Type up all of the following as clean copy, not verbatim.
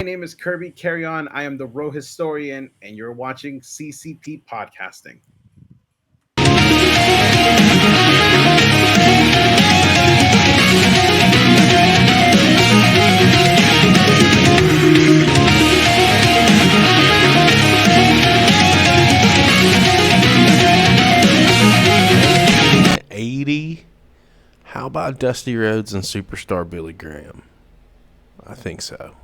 name is Kirby Carreon. I am the Row Historian, and you're watching CCP Podcasting. '80. How about Dusty Rhodes and superstar Billy Graham? I think so.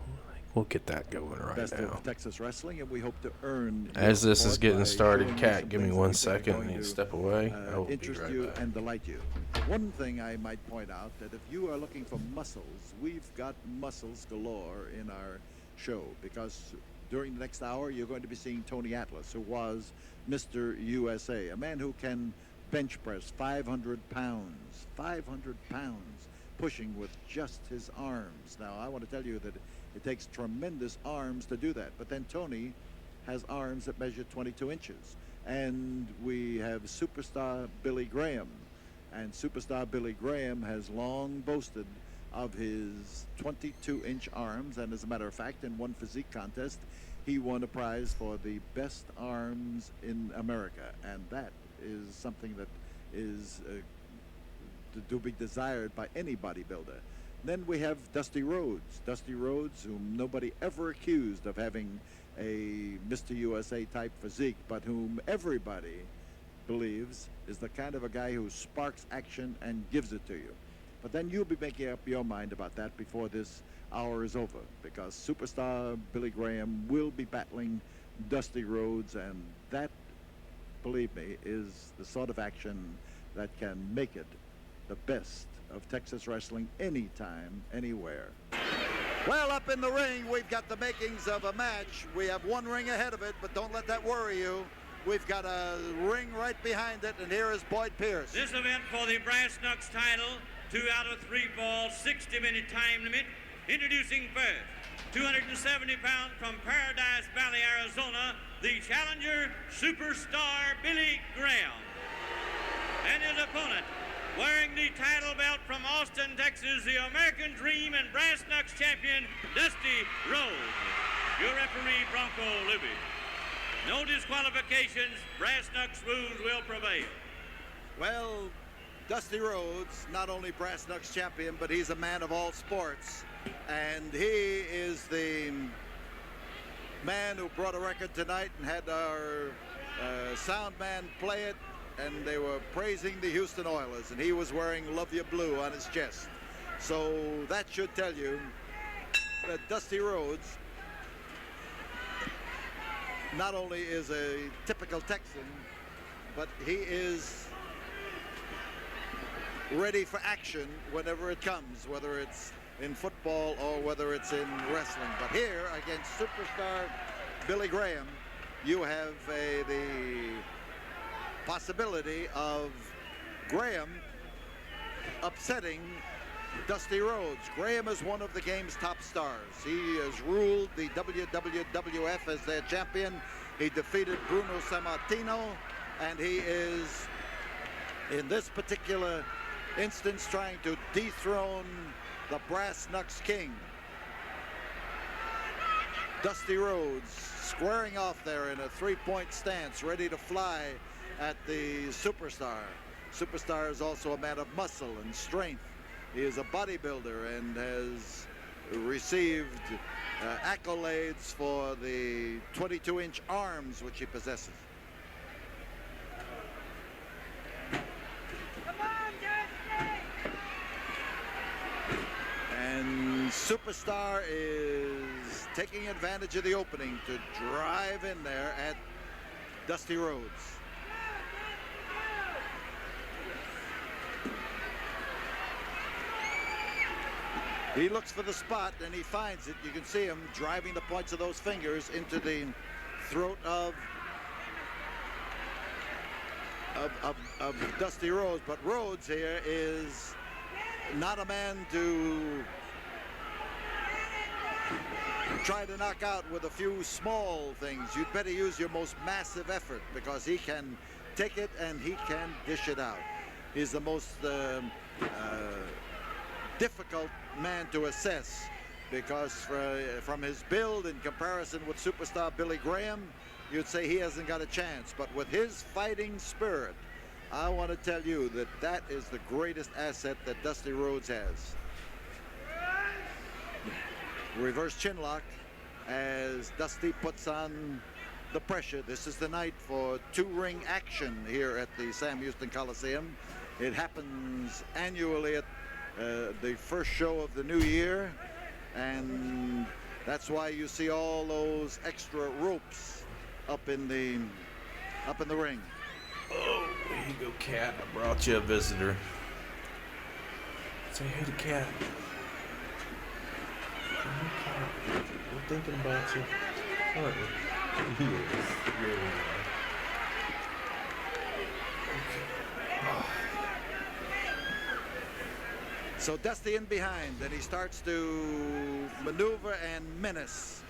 We'll get that going right Best now. of Texas wrestling, and we hope to earn As your this is support getting by started, showing you Kat, some give me things that 1 we think are second. I going need to to, step away. I will be interest right you back. and delight you. One thing I might point out that if you are looking for muscles, we've got muscles galore in our show, because during the next hour you're going to be seeing Tony Atlas, who was Mr. USA, a man who can bench press 500 pounds, pushing with just his arms. Now, I want to tell you that it takes tremendous arms to do that. But then Tony has arms that measure 22 inches. And we have superstar Billy Graham. And superstar Billy Graham has long boasted of his 22-inch arms. And as a matter of fact, in one physique contest, he won a prize for the best arms in America. And that is something that is to be desired by any bodybuilder. Then we have Dusty Rhodes. Dusty Rhodes, whom nobody ever accused of having a Mr. USA type physique, but whom everybody believes is the kind of a guy who sparks action and gives it to you. But then you'll be making up your mind about that before this hour is over, because superstar Billy Graham will be battling Dusty Rhodes, and that, believe me, is the sort of action that can make it the best of Texas wrestling anytime, anywhere. Well, up in the ring, we've got the makings of a match. We have one ring ahead of it, but don't let that worry you. We've got a ring right behind it, and here is Boyd Pierce. This event for the Brass Knucks title, 2 out of 3 falls, 60-minute time limit. Introducing first, 270 pounds from Paradise Valley, Arizona, the challenger, superstar Billy Graham. And his opponent, wearing the title belt from Austin, Texas, the American Dream and Brass Knucks champion, Dusty Rhodes. Your referee, Bronco Libby. No disqualifications. Brass Knucks rules will prevail. Well, Dusty Rhodes, not only Brass Knucks champion, but he's a man of all sports. And he is the man who brought a record tonight and had our sound man play it. And they were praising the Houston Oilers, and he was wearing Love You Blue on his chest. So that should tell you that Dusty Rhodes not only is a typical Texan, but he is ready for action whenever it comes, whether it's in football or whether it's in wrestling. But here, against superstar Billy Graham, you have the possibility of Graham upsetting Dusty Rhodes. Graham is one of the game's top stars. He has ruled the WWF as their champion. He defeated Bruno Sammartino, and he is, in this particular instance, trying to dethrone the Brass Knucks King. Dusty Rhodes squaring off there in a three-point stance, ready to fly at the superstar. Superstar is also a man of muscle and strength. He is a bodybuilder and has received accolades for the 22-inch arms which he possesses. And superstar is taking advantage of the opening to drive in there at Dusty Rhodes. He looks for the spot and he finds it. You can see him driving the points of those fingers into the throat of Dusty Rhodes. But Rhodes here is not a man to try to knock out with a few small things. You'd better use your most massive effort, because he can take it and he can dish it out. He's the most difficult man to assess because from his build in comparison with superstar Billy Graham, you'd say he hasn't got a chance. But with his fighting spirit, I want to tell you that that is the greatest asset that Dusty Rhodes has. Reverse chin lock as Dusty puts on the pressure. This is the night for two-ring action here at the Sam Houston Coliseum. It happens annually at the first show of the new year, and that's why you see all those extra ropes up in the ring. Oh, here you go, Cat. I brought you a visitor. Say hey to Cat. We're thinking about you. Aren't we? He is. Really are. So Dusty in behind, and he starts to maneuver and menace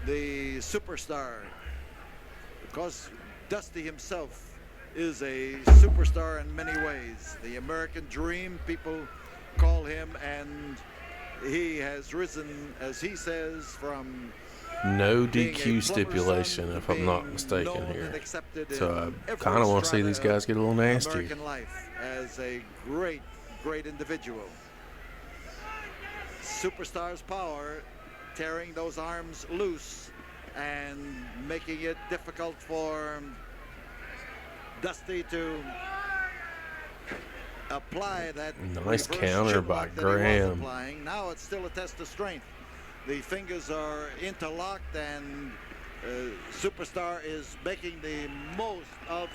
the superstar, because Dusty himself is a superstar in many ways. The American Dream, people call him, and he has risen, as he says, from no being a DQ plumber's stipulation, son if to I'm not being mistaken known and here. accepted So in I every kind of want to see strata these guys get a little of nasty. American life as a great individual. Superstar's power, tearing those arms loose and making it difficult for Dusty to apply that Nice reverse counter chin by lock that he was Graham. applying. Now it's still a test of strength. The fingers are interlocked, and Superstar is making the most of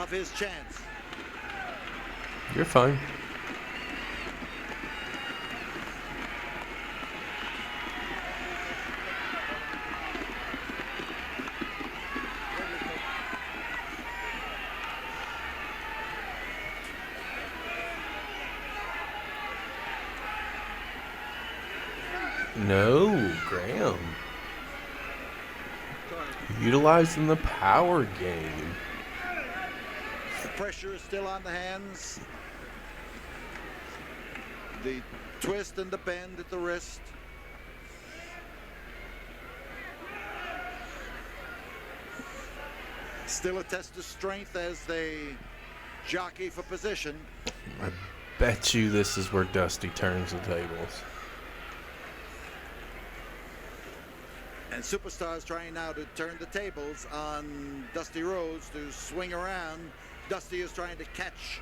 his chance. You're fine. No, Graham. Utilizing the power game. The pressure is still on the hands. The twist and the bend at the wrist. Still a test of strength as they jockey for position. I bet you this is where Dusty turns the tables. And Superstar is trying now to turn the tables on Dusty Rhodes to swing around. Dusty is trying to catch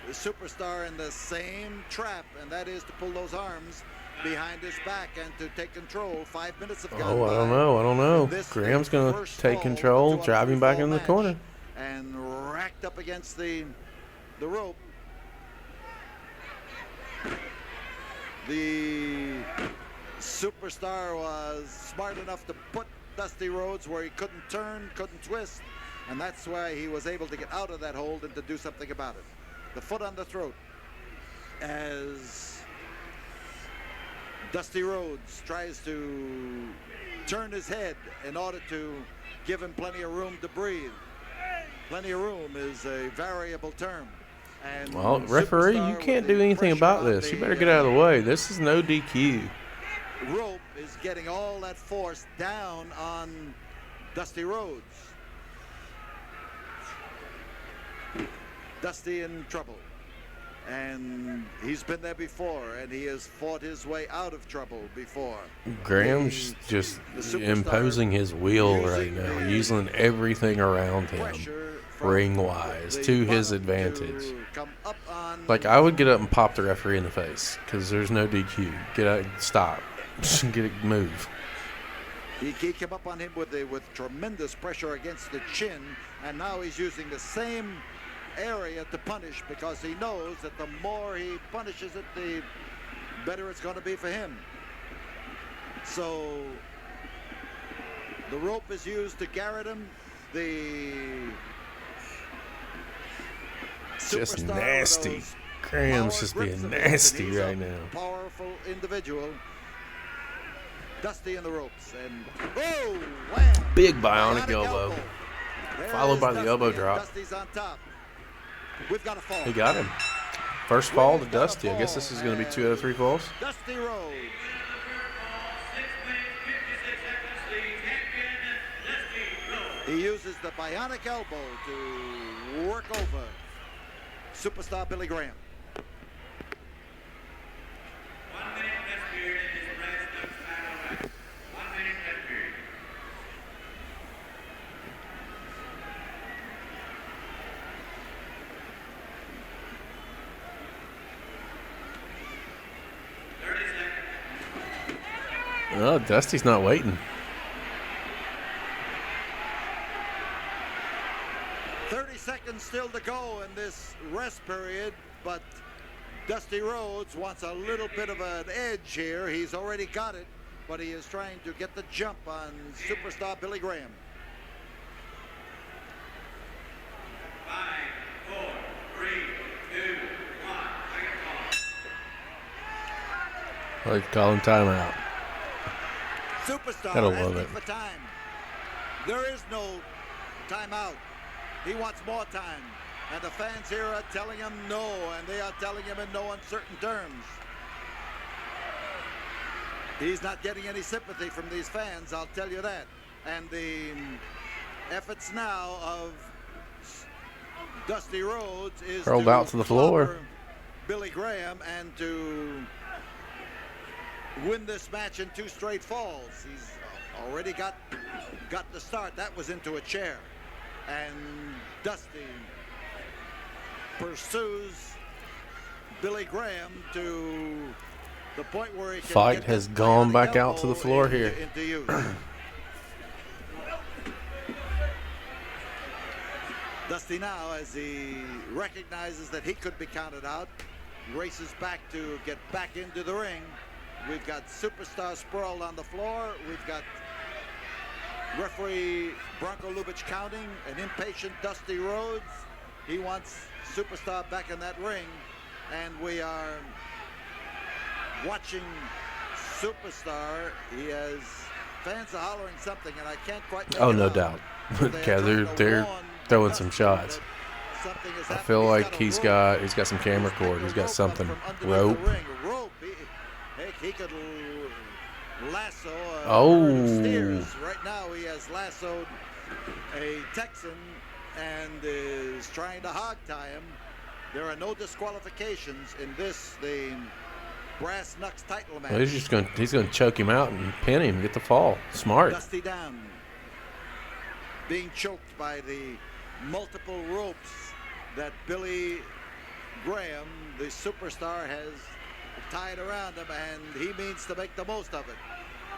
the Superstar in the same trap, and that is to pull those arms behind his back and to take control. 5 minutes have gone by. Oh, I don't know. Graham's going to take control, drive him back in the corner. And racked up against the rope. The Superstar was smart enough to put Dusty Rhodes where he couldn't turn, couldn't twist, and that's why he was able to get out of that hold and to do something about it. The foot on the throat as Dusty Rhodes tries to turn his head in order to give him plenty of room to breathe. Plenty of room is a variable term. And Well, referee, you can't do anything about this. You better get out of the way. This is no DQ. Rope is getting all that force down on Dusty Rhodes. Dusty in trouble, and he's been there before, and he has fought his way out of trouble before. Graham's just imposing his will right now, using everything around him, ring-wise, to his advantage. Like, I would get up and pop the referee in the face, because there's no DQ. Get out, stop. Get it, move. He came up on him with tremendous pressure against the chin, and now he's using the same area to punish, because he knows that the more he punishes it, the better it's going to be for him. So the rope is used to garrot him. The Just Superstar, nasty. Graham's just being nasty right now. Powerful individual. Dusty in the ropes, and oh, wham! Big bionic elbow. Followed by the elbow drop. Dusty's on top. We've got a fall. He got him. First fall to Dusty. I guess this is going to be 2 out of 3 falls. Dusty Rhodes. 6 minutes, 56 seconds, the champion, Dusty Rhodes. He uses the bionic elbow to work over superstar Billy Graham. 1 minute test period in this brass knucks title match. 1 minute test period. Oh, Dusty's not waiting. 30 seconds still to go in this rest period, but Dusty Rhodes wants a little bit of an edge here. He's already got it, but he is trying to get the jump on superstar Billy Graham. 5, 4, 3, 2, 1. Second call. Like, call him timeout. Superstar Gotta love asking it. for time. There is no timeout. He wants more time. And the fans here are telling him no, and they are telling him in no uncertain terms. He's not getting any sympathy from these fans, I'll tell you that. And the efforts now of Dusty Rhodes is Hurled to out to the floor. clobber Billy Graham and to win this match in 2 straight falls. He's already got the start. That was into a chair. And Dusty pursues Billy Graham to the point where he can Fight get has that gone bionic back out to the elbow floor here. into use. Dusty now, as he recognizes that he could be counted out, races back to get back into the ring. We've got superstar sprawled on the floor. We've got referee Bronco Lubitsch counting, an impatient Dusty Rhodes. He wants superstar back in that ring, and we are watching superstar. He has fans are hollering something, and I can't quite make Oh, it no out. doubt. They're Yeah, trying to they're warn throwing some Dusty shots. that something is I happening. feel like a he's rope. got some camera cord. He's got something. From Rope. underneath the ring. Rope. He could lasso a Oh. herd of steers. Right now he has lassoed a Texan and is trying to hog tie him. There are no disqualifications in this, the brass knucks title match. Well, he's gonna choke him out and pin him, get the fall. Smart. Dusty down, being choked by the multiple ropes that Billy Graham, the superstar, has tied around him, and he means to make the most of it.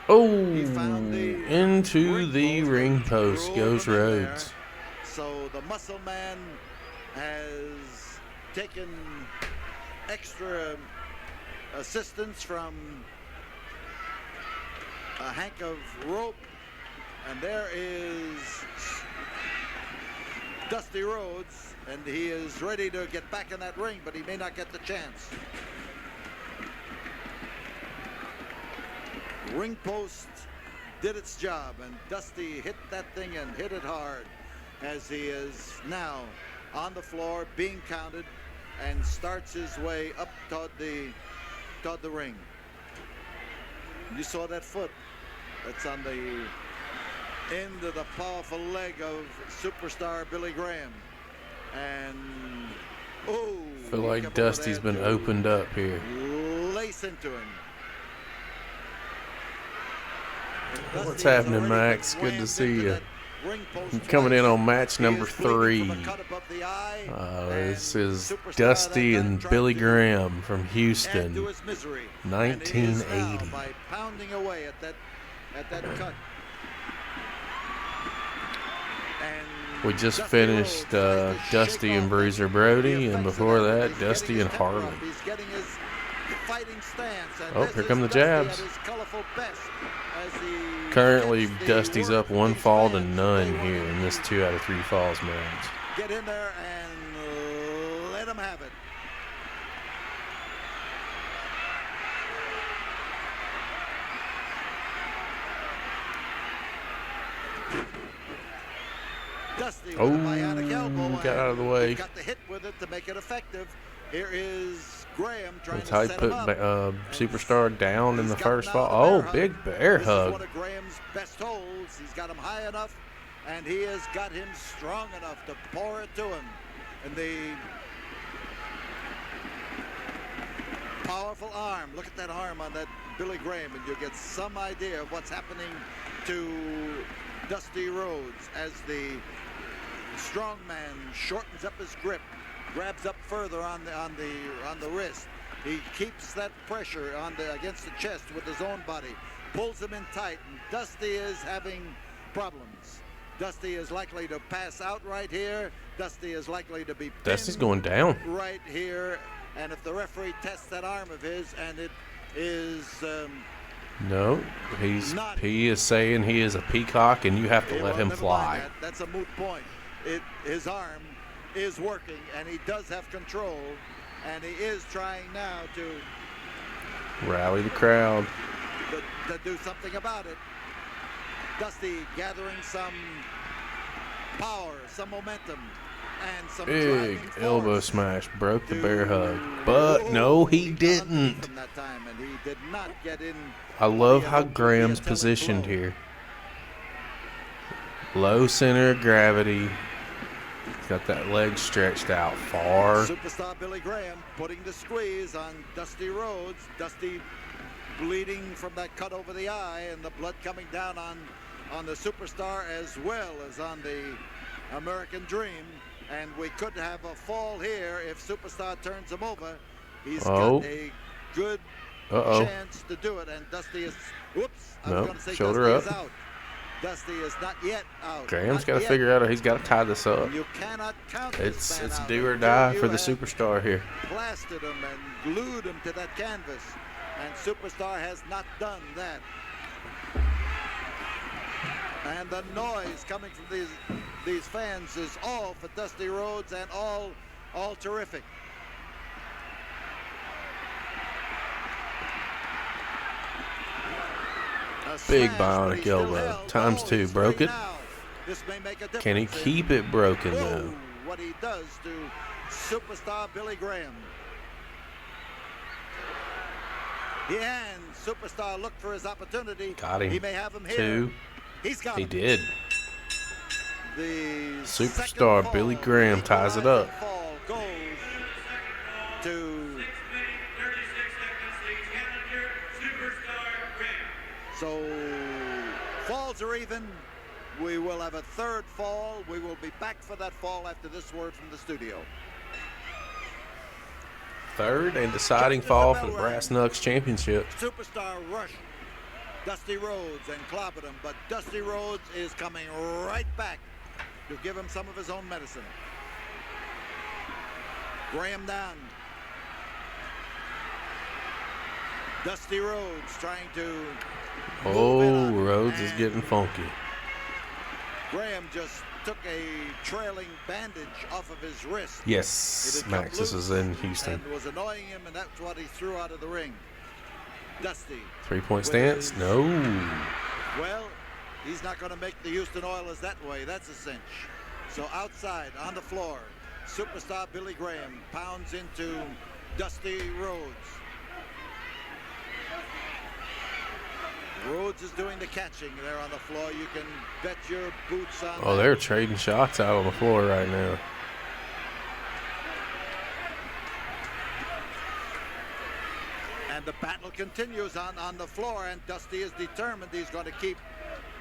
Oh, He found the into the post ring and post drove goes him in there. Rhodes. So the muscle man has taken extra assistance from a hank of rope, and there is Dusty Rhodes, and he is ready to get back in that ring, but he may not get the chance. Ring post did its job, and Dusty hit that thing and hit it hard, as he is now on the floor being counted and starts his way up toward the ring. You saw that foot. That's on the end of the powerful leg of superstar Billy Graham. And oh, I feel he like come over Dusty's there been to opened up here. lace into him. What's happening, Max? Good to see you. Coming in on match number 3. This is Dusty and Billy Graham from Houston, 1980. By pounding away at that cut. And We just Dusty finished Rhodes tries to Dusty shake and off Bruiser the Brody, and effects of before but that, he's Dusty getting and his temper Harley. up. He's getting his fighting stance. And Oh, this here is come the Dusty at jabs. his colorful best as he Currently, gets the Dusty's work up 1 these fall to fans none they here want. in this 2 out of 3 falls match. Get in there and let him have it. Dusty with a bionic elbow. Oh, got out of the way. Got the hit with it to make it effective. Here is Graham trying That's to how he set put him up. Superstar down in the He's got first him out fall. of Oh, bear big hug. bear This is one hug. of Graham's best holds. He's got him high enough, and he has got him strong enough to pour it to him. And the powerful arm. Look at that arm on that Billy Graham, and you'll get some idea of what's happening to Dusty Rhodes as the strong man shortens up his grip, grabs up further on the wrist. He keeps that pressure against the chest with his own body, pulls him in tight, and Dusty is having problems. Dusty is likely to pass out right here. Dusty is likely to be Dusty's pinned going down. right here. And if the referee tests that arm of his, and it is No, he is saying he is a peacock, and you have to let him fly. That's a moot point. His arm is working, and he does have control, and he is trying now to Rally the crowd. to do something about it. Dusty gathering some power, some momentum, and some Big driving elbow force smash broke the to- bear hug, but no, he got underneath didn't. him that time, and he did not get in. I love how hoped would be a Graham's telling positioned blow. here. Low center of gravity. He's got that leg stretched out far. Superstar Billy Graham putting the squeeze on Dusty Rhodes. Dusty bleeding from that cut over the eye, and the blood coming down on the Superstar as well as on the American Dream. And we could have a fall here if Superstar turns him over. He's got a good chance to do it, and Dusty is, whoops, I was No, going to say shoulder Dusty up. is out. Dusty is not yet out. Graham's Not got to yet. figure out he's got to tie this up. You cannot count It's this man out do or until die you for the have Superstar here. plastered him and glued him to that canvas, and Superstar has not done that. And the noise coming from these fans is all for Dusty Rhodes, and all terrific. A Big smash, but bionic he's still elbow. held. Times two. He's Broke free it. now. This may make a Can he difference keep in- it broken Whoa, though? what he does to Superstar Billy Graham. And Superstar looked for his opportunity. Got him. He may have him here. Two. He's got He him. did. The Superstar second Billy fall, Graham the ties it equalizing up. Fall goes to 6 minutes, 36 seconds, the challenger, Superstar Graham. so falls are even. We will have a third fall. We will be back for that fall after this word from the studio. Third and deciding fall for the Brass Knucks Championship. Superstar rushed Dusty Rhodes and clobbered him, but Dusty Rhodes is coming right back to give him some of his own medicine. Graham down. Dusty Rhodes trying to move in Oh, on him, Rhodes is and getting funky. Graham just took a trailing bandage off of his wrist. It Yes, had come Max, this loose is in Houston. and was annoying him, and that's what he threw out of the ring. Dusty. 3-point stance? No. Well, he's not going to make the Houston Oilers that way. That's a cinch. So outside on the floor, Superstar Billy Graham pounds into Dusty Rhodes. Rhodes is doing the catching there on the floor. You can bet your boots on Oh, that. they're trading shots out on the floor right now. And the battle continues on the floor, and Dusty is determined he's going to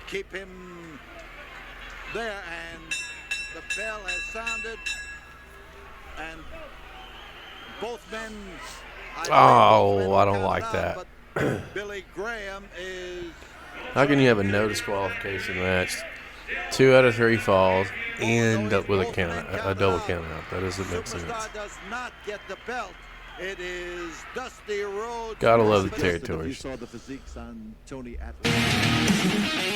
keep him there, and the bell has sounded, and both men. Oh, I don't like that. But Billy Graham is. How can you have a no disqualification match? 2 out of 3 falls and with a double count out? That doesn't make sense. Superstar does not get the belt. It is Dusty Rhodes. Gotta love the versus- territories. You saw the physiques on Tony Atlas.